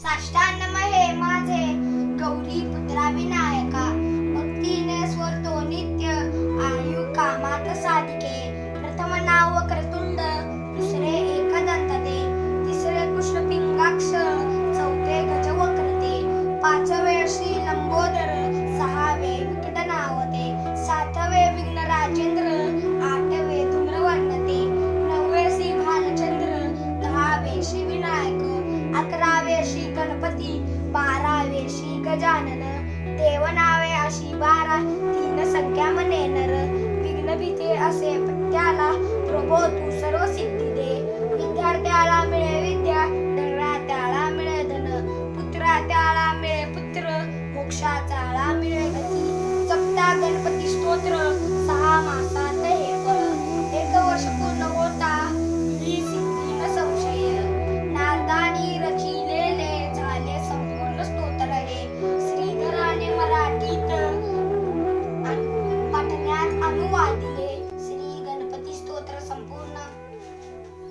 साष्टांग हे माझे गौरी पुत्रा विनायका, भक्तीने स्वरतो नित्य आयु कामात साधिके। प्रथम नाव वक्रतुंड, दुसरे एकदंत ते, तिसरे कृष्ण पिंगाक्ष, चौथे गजवक्रते, पाचवे श्री लंबोदर, सहावे विकट नावते, सातवे विघ्न राजेंद्र, आठवे धूम्रवर्णते, नववे श्री भालचंद्र, दहावे श्री विनायक, अकरावे श्री गणपती, बारावे श्री गजानन, देवनावे अशी 12, तीन संख्या म्हणे नर। विघ्न भीते असे पत्याला, प्रभो तू सर्व सिद्धी दे, विद्यार्थ्याला मिळे